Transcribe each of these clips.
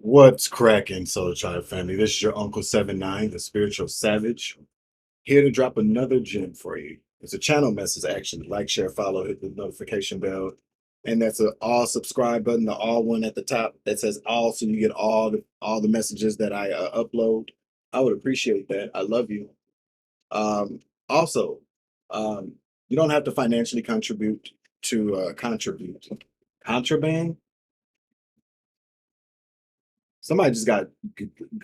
What's cracking, Soul Tribe family? This is your Uncle 79, the spiritual savage, here to drop another gem for you. It's a channel message actually. Like, share, follow, hit the notification bell. And that's an all subscribe button, the all one at the top that says all, so you get all the messages that I upload. I would appreciate that. I love you. Also, um, you don't have to financially contribute to contribute. Contraband? Somebody just got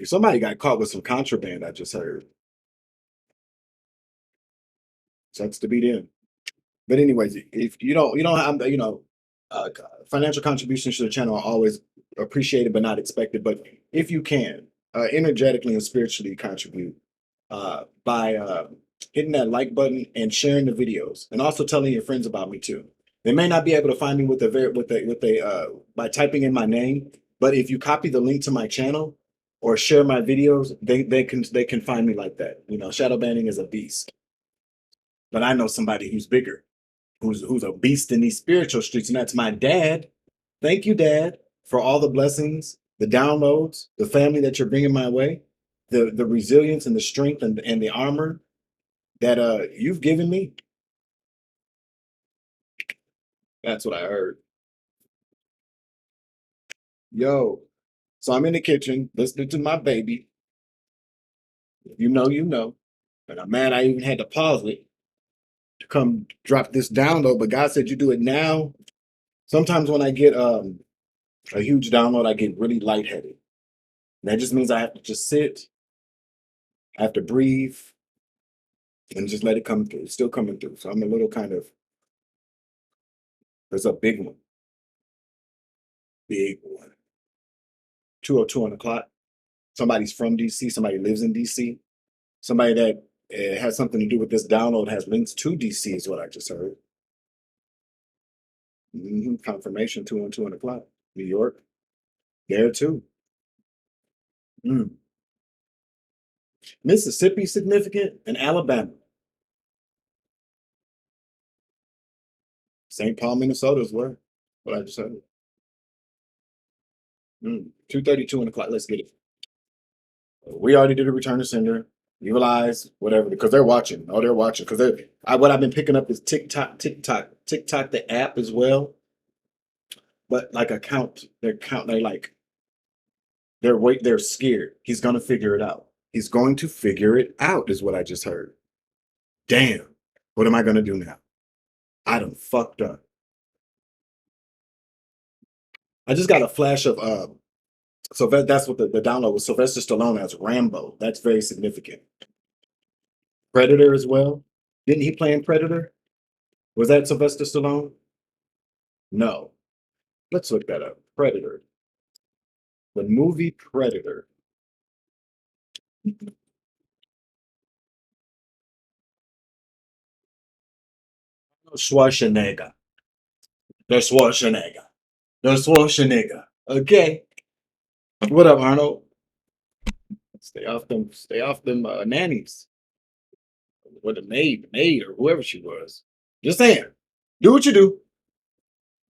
somebody got caught with some contraband. I just heard. Sucks to be them. But anyways, if you don't have uh, financial contributions to the channel are always appreciated but not expected. But if you can energetically and spiritually contribute by hitting that like button and sharing the videos, and also telling your friends about me too. They may not be able to find me with a by typing in my name, but if you copy the link to my channel or share my videos, they can find me like that. Shadow banning is a beast, but I know somebody who's bigger, who's a beast in these spiritual streets, and that's my dad. Thank you, Dad, for all the blessings, the downloads, the family that you're bringing my way, the resilience and the strength and the armor that you've given me. That's what I heard. Yo, so I'm in the kitchen listening to my baby. You know. And I'm mad I even had to pause it to come drop this download. But God said you do it now. Sometimes when I get a huge download, I get really lightheaded. That just means I have to just sit, I have to breathe, and just let it come through. It's still coming through. So I'm a little kind of, there's a big one, big one. 2:02 on the clock. Somebody's from DC, somebody lives in DC. Somebody that has something to do with this download has links to DC, is what I just heard. Confirmation 2:02 on the clock. New York, there too. Mm. Mississippi significant, and Alabama. St. Paul, Minnesota is where. What I just heard. 2:32 on the clock. Let's get it. We already did a return to sender. Utilize whatever because they're watching. Oh, they're watching because what I've been picking up is TikTok, the app as well. But like they're like they're scared. He's gonna figure it out. He's going to figure it out, is what I just heard. Damn, what am I gonna do now? I done fucked up. I just got a flash of so that's what the download was. Sylvester Stallone as Rambo. That's very significant. Predator as well. Didn't he play in Predator? Was that Sylvester Stallone? No. Let's look that up. Predator. The movie Predator. Schwarzenegger. The Schwarzenegger. The Schwarzenegger. Okay. What up, Arnold? Stay off them nannies. Or the maid, or whoever she was. Just saying. Do what you do.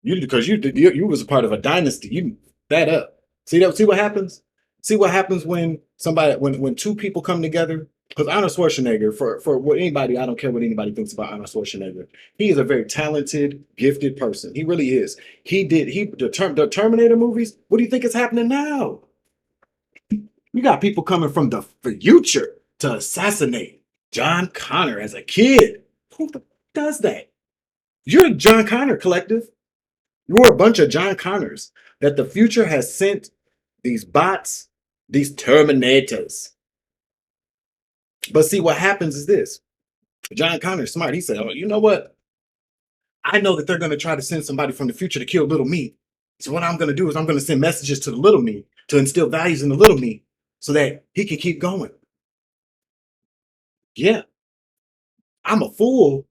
You because you was a part of a dynasty. You that up. See what happens? See what happens when when two people come together? Because Arnold Schwarzenegger, for what anybody, I don't care what anybody thinks about Arnold Schwarzenegger. He is a very talented, gifted person. He really is. The Terminator movies. What do you think is happening now? You got people coming from the future to assassinate John Connor as a kid. Who does that? You're a John Connor collective. You're a bunch of John Connors that the future has sent these bots, these Terminators. But see, what happens is this. John Connor's smart. He said, oh, you know what? I know that they're going to try to send somebody from the future to kill little me. So what I'm going to do is I'm going to send messages to the little me to instill values in the little me so that he can keep going. Yeah, I'm a fool.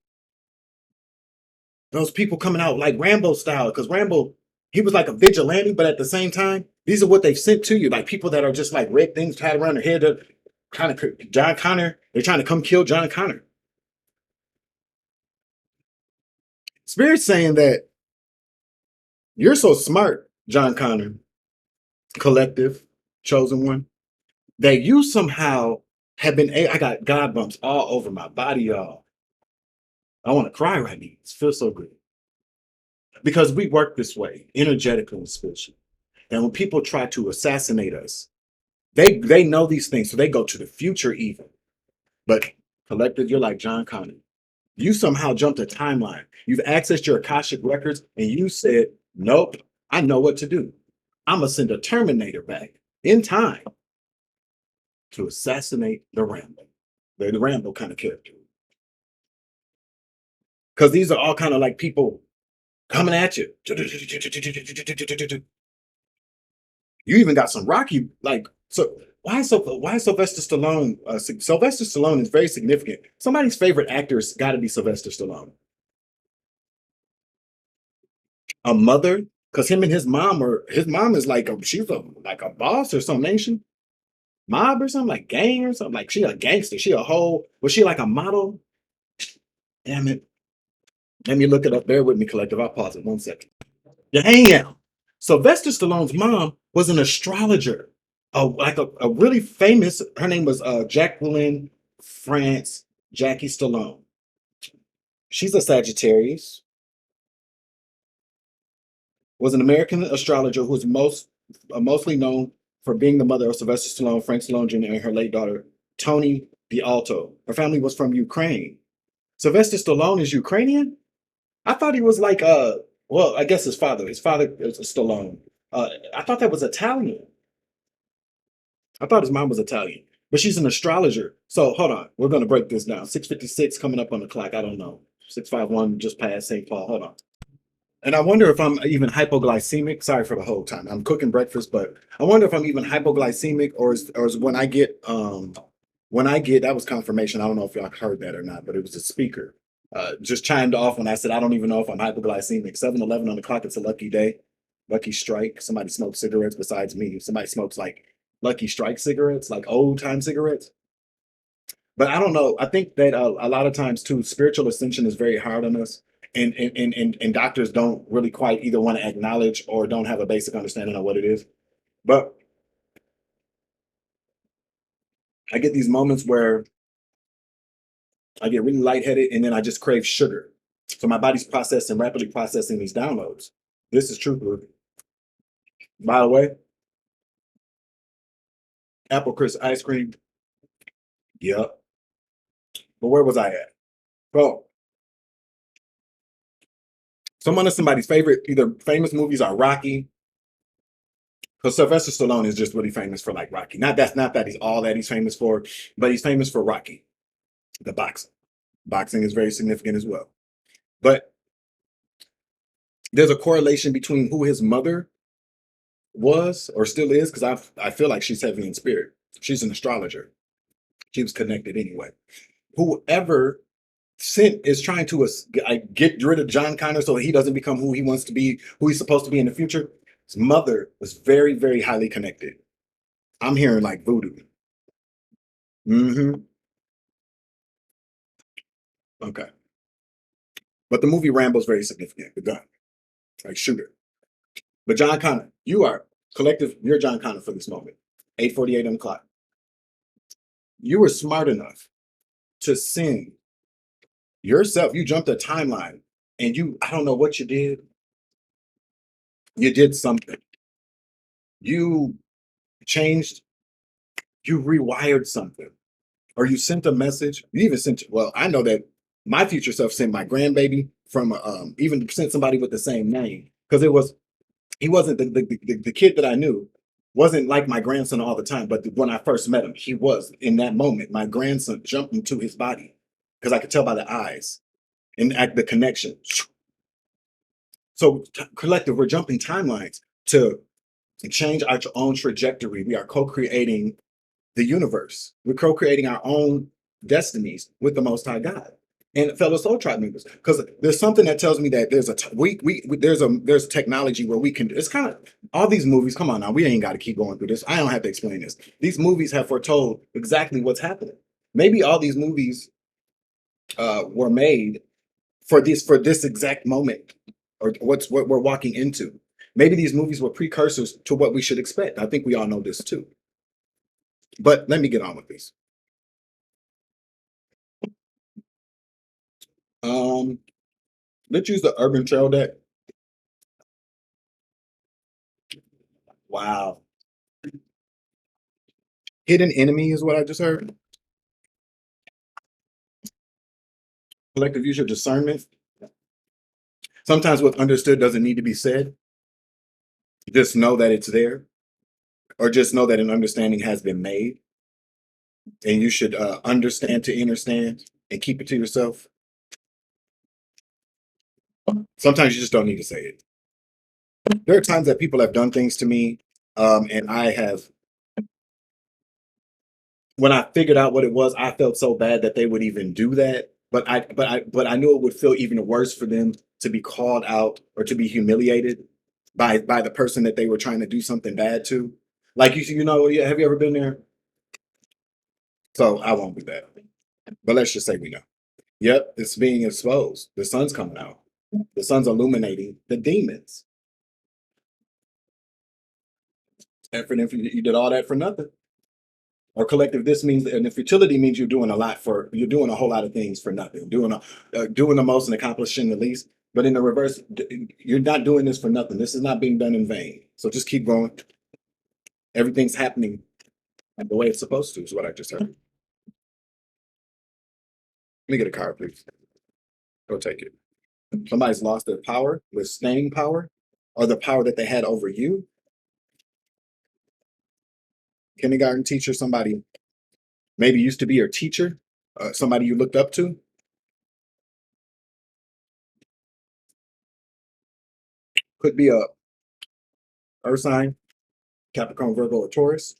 Those people coming out like Rambo style, because Rambo, he was like a vigilante, but at the same time, these are what they've sent to you, like people that are just like red things tied around their head. Kind of John Connor. They're trying to come kill John Connor. Spirit's saying that you're so smart, John Connor, collective, chosen one, that you somehow have been. I got God bumps all over my body, y'all. I want to cry right now. It feels so good because we work this way, energetically and spiritually. And when people try to assassinate us, they know these things, so they go to the future even. But collective, you're like John Connor. You somehow jumped a timeline. You've accessed your Akashic records and you said, nope, I know what to do. I'm going to send a Terminator back in time to assassinate the Rambo, the Rambo kind of character. Because these are all kind of like people coming at you. You even got some Rocky, like, so why is Sylvester Stallone? Sylvester Stallone is very significant. Somebody's favorite actor's got to be Sylvester Stallone. A mother, because him and his mom is like she's like a boss or something, ain't she? Mob or something, like gang or something. Like she a gangster. She a whole, was she like a model? Damn it. Let me look it up. Bear with me, collective. I'll pause it 1 second. Damn. Sylvester Stallone's mom was an astrologer. A really famous, her name was Jacqueline France Jackie Stallone. She's a Sagittarius, was an American astrologer who was mostly known for being the mother of Sylvester Stallone, Frank Stallone Jr., and her late daughter, Tony D'Alto. Her family was from Ukraine. Sylvester Stallone is Ukrainian? I thought he was like, well, I guess his father is a Stallone. I thought that was Italian. I thought his mom was Italian, but she's an astrologer. So hold on, we're going to break this down. 6:56 coming up on the clock. I don't know. 6:51 just past St. Paul. Hold on. And I wonder if I'm even hypoglycemic. Sorry for the whole time. I'm cooking breakfast, but I wonder if I'm even hypoglycemic or is when I get that was confirmation. I don't know if y'all heard that or not, but it was a speaker. Just chimed off when I said I don't even know if I'm hypoglycemic. 7:11 on the clock. It's a lucky day. Lucky strike. Somebody smokes cigarettes besides me. Somebody smokes like Lucky Strike cigarettes, like old time cigarettes. But I don't know. I think that a lot of times too, spiritual ascension is very hard on us, and doctors don't really quite either want to acknowledge or don't have a basic understanding of what it is. But I get these moments where I get really lightheaded, and then I just crave sugar. So my body's processing, rapidly processing these downloads. This is true. By the way, apple crisp ice cream. Yep. But where was I at? Well, somebody's favorite either famous movies are Rocky. Because Sylvester Stallone is just really famous for like Rocky. Not that he's all that he's famous for, but he's famous for Rocky, the boxing. Boxing is very significant as well. But there's a correlation between who his mother was or still is, because I feel like she's heavy in spirit. She's an astrologer. She was connected anyway. Whoever sent is trying to get rid of John Connor so he doesn't become who he wants to be, who he's supposed to be in the future. His mother was very, very highly connected. I'm hearing like voodoo. Hmm. Okay. But the movie Rambo is very significant. The gun, like shooter. But John Connor, you are collective. You're John Connor for this moment. 8:48 on the clock. You were smart enough to send yourself. You jumped a timeline, and I don't know what you did. You did something. You changed. You rewired something, or you sent a message. You even sent. Well, I know that my future self sent my grandbaby from even sent somebody with the same name because he wasn't the kid that I knew wasn't like my grandson all the time. But when I first met him, he was in that moment. My grandson jumped into his body because I could tell by the eyes and the connection. So collective, we're jumping timelines to change our own trajectory. We are co-creating the universe. We're co-creating our own destinies with the Most High God and fellow Soul Tribe members. Because there's something that tells me that there's technology where we can. It's kind of all these movies. Come on now, we ain't got to keep going through this. I don't have to explain this. These movies have foretold exactly what's happening. Maybe all these movies were made for this exact moment, or what we're walking into. Maybe these movies were precursors to what we should expect. I think we all know this too. But let me get on with this. Um, let's use the urban trail deck. Wow. Hidden enemy is what I just heard. Collective use your discernment. Sometimes what's understood doesn't need to be said. Just know that it's there, or just know that an understanding has been made, and you should understand to understand and keep it to yourself. Sometimes you just don't need to say it. There are times that people have done things to me, and I have, when I figured out what it was, I felt so bad that they would even do that. But I knew it would feel even worse for them to be called out or to be humiliated by the person that they were trying to do something bad to. Like you know, have you ever been there? So I won't do that. But let's just say we know. Yep, it's being exposed. The sun's coming out. The sun's illuminating the demons. And for them, you did all that for nothing. Or collective, this means, and the futility means you're doing a whole lot of things for nothing, doing the most and accomplishing the least. But in the reverse, you're not doing this for nothing. This is not being done in vain. So just keep going. Everything's happening the way it's supposed to, is what I just heard. Let me get a card, please. Go take it. Somebody's lost their power, with staying power, or the power that they had over you. Kindergarten teacher, somebody maybe used to be your teacher, somebody you looked up to. Could be a earth sign, Capricorn, Virgo, or Taurus.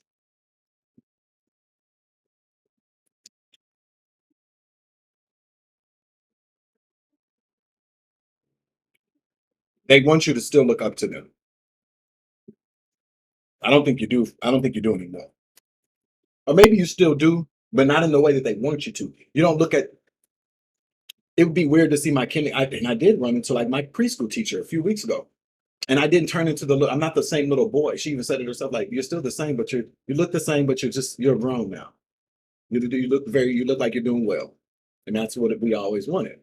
They want you to still look up to them. I don't think you do. I don't think you do anymore. Or maybe you still do, but not in the way that they want you to. You don't look at. It would be weird to see my and I did run into like my preschool teacher a few weeks ago, and I didn't turn into I'm not the same little boy. She even said it herself, like you're still the same, but you look the same, but you're grown now. You look like you're doing well, and that's what we always wanted.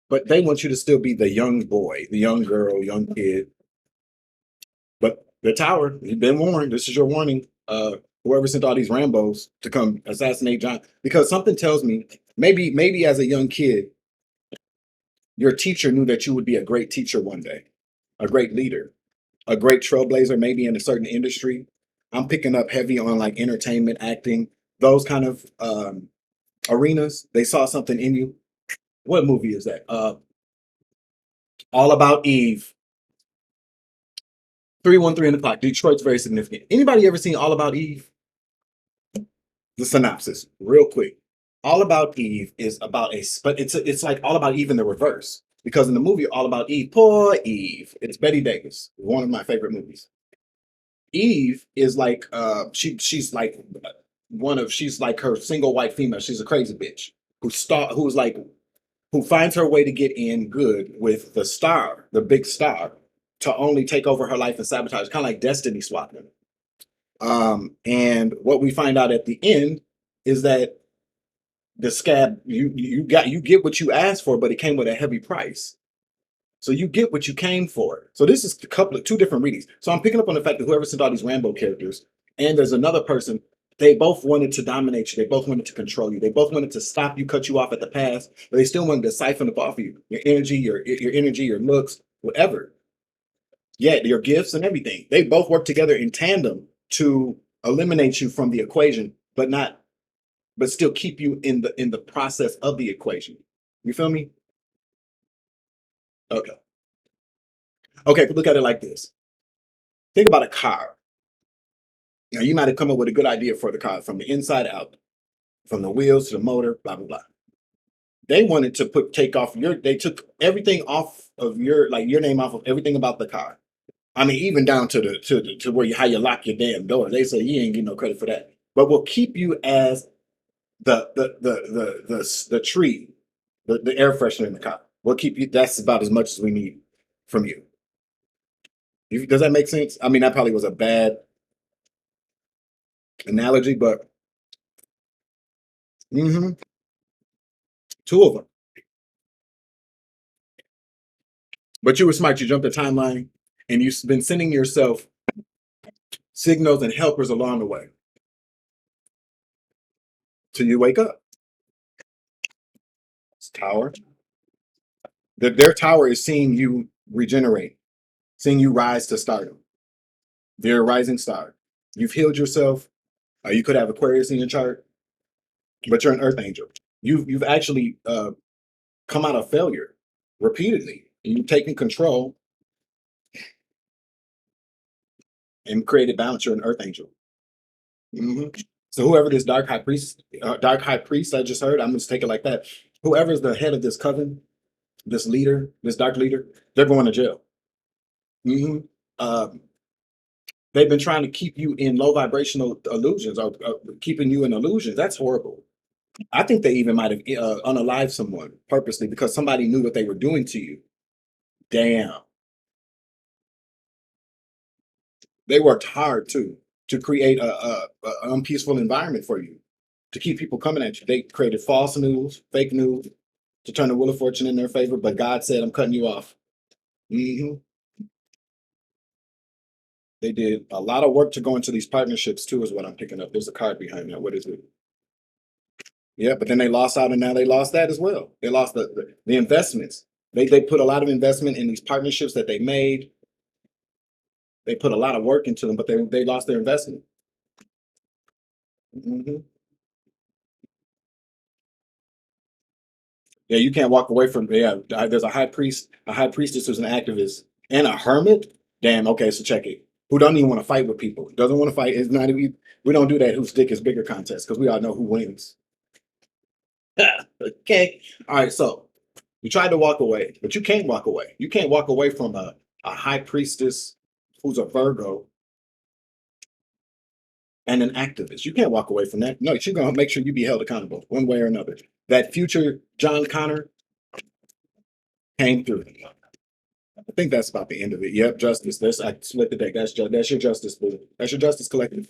But they want you to still be the young boy, the young girl, young kid. But the tower, you've been warned. This is your warning. Whoever sent all these Rambos to come assassinate John, because something tells me maybe as a young kid, your teacher knew that you would be a great teacher one day, a great leader, a great trailblazer, maybe in a certain industry. I'm picking up heavy on like entertainment, acting, those kind of arenas. They saw something in you. What movie is that? All About Eve. 313 in the clock. Detroit's very significant. Anybody ever seen All About Eve? The synopsis, real quick. All About Eve is about but it's like All About Eve in the reverse. Because in the movie All About Eve, poor Eve, it's Betty Davis, one of my favorite movies. Eve is like she's like she's like her single white female. She's a crazy bitch who's like who finds her way to get in good with the star, the big star, to only take over her life and sabotage, kind of like destiny swapping. And what we find out at the end is that the scab you get what you asked for, but it came with a heavy price. So you get what you came for. So this is two different readings. So I'm picking up on the fact that whoever sent all these Rambo characters, and there's another person, they both wanted to dominate you. They both wanted to control you. They both wanted to stop you, cut you off at the pass, but they still wanted to siphon up off of you. Your energy, your looks, whatever. Yeah, your gifts and everything. They both work together in tandem to eliminate you from the equation, but still keep you in the process of the equation. You feel me? Okay. Okay, look at it like this. Think about a car. Now you might have come up with a good idea for the car from the inside out, from the wheels to the motor, blah blah blah. They wanted to they took everything off of your name off of everything about the car. I mean, even down to to where how you lock your damn door. They say you ain't getting no credit for that. But we'll keep you as the tree, the air freshener in the car. We'll keep you. That's about as much as we need from you. Does that make sense? I mean, that probably was a bad analogy, but mhm, two of them. But you were smart. You jumped the timeline, and you've been sending yourself signals and helpers along the way till you wake up. It's tower. Their tower is seeing you regenerate, seeing you rise to stardom. They're a rising star. You've healed yourself. You could have Aquarius in your chart, but you're an Earth angel. You've actually come out of failure repeatedly. You've taken control and created balance. You're an Earth angel. Hmm. So whoever this dark high priest I just heard, I'm just take it like that. Whoever's the head of this coven, this leader, this dark leader, they're going to jail. Hmm. Um, they've been trying to keep you in low vibrational illusions, or keeping you in illusions. That's horrible. I think they even might have unalived someone purposely because somebody knew what they were doing to you. Damn, they worked hard too to create a unpeaceful environment for you, to keep people coming at you. They created false news, fake news, to turn the wheel of fortune in their favor. But God said, "I'm cutting you off." Hmm. They did a lot of work to go into these partnerships too, is what I'm picking up. There's a card behind that. What is it? Yeah, but then they lost out, and now they lost that as well. They lost the investments. They put a lot of investment in these partnerships that they made. They put a lot of work into them, but they lost their investment. Hmm. Yeah, you can't walk away from. Yeah, there's a high priest, a high priestess who's an activist, and a hermit. Damn. Okay, so check it. Who don't even want to fight with people? Doesn't want to fight. It's not even. We don't do that. Whose dick is bigger contest because we all know who wins. Okay. All right. So you tried to walk away, but you can't walk away. You can't walk away from a high priestess who's a Virgo and an activist. You can't walk away from that. No, you're gonna make sure you be held accountable one way or another. That future John Connor came through. I think that's about the end of it. Yep, justice. I split the deck. That's your justice, boo. That's your justice collective.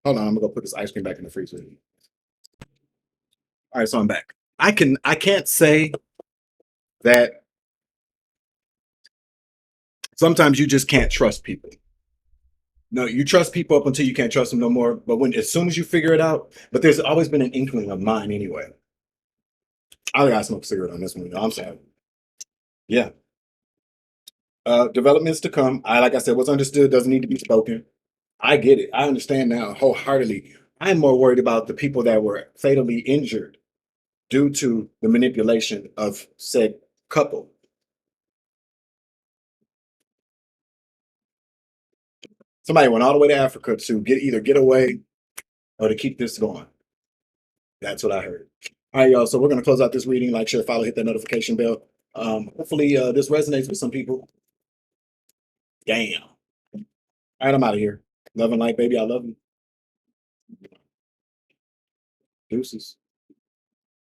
Hold on, I'm gonna go put this ice cream back in the freezer. All right, so I'm back. I can't say that sometimes you just can't trust people. No, you trust people up until you can't trust them no more. But when as soon as you figure it out, but there's always been an inkling of mine anyway. I gotta smoke a cigarette on this one. I'm sorry. Yeah. Developments to come. Like I said, what's understood doesn't need to be spoken. I get it. I understand now wholeheartedly. I'm more worried about the people that were fatally injured due to the manipulation of said couple. Somebody went all the way to Africa to get away or to keep this going. That's what I heard. All right, y'all. So we're gonna close out this reading. Like, share, follow, hit that notification bell. Hopefully, this resonates with some people. Damn. All right, I'm out of here. Love and light, baby. I love you. Deuces.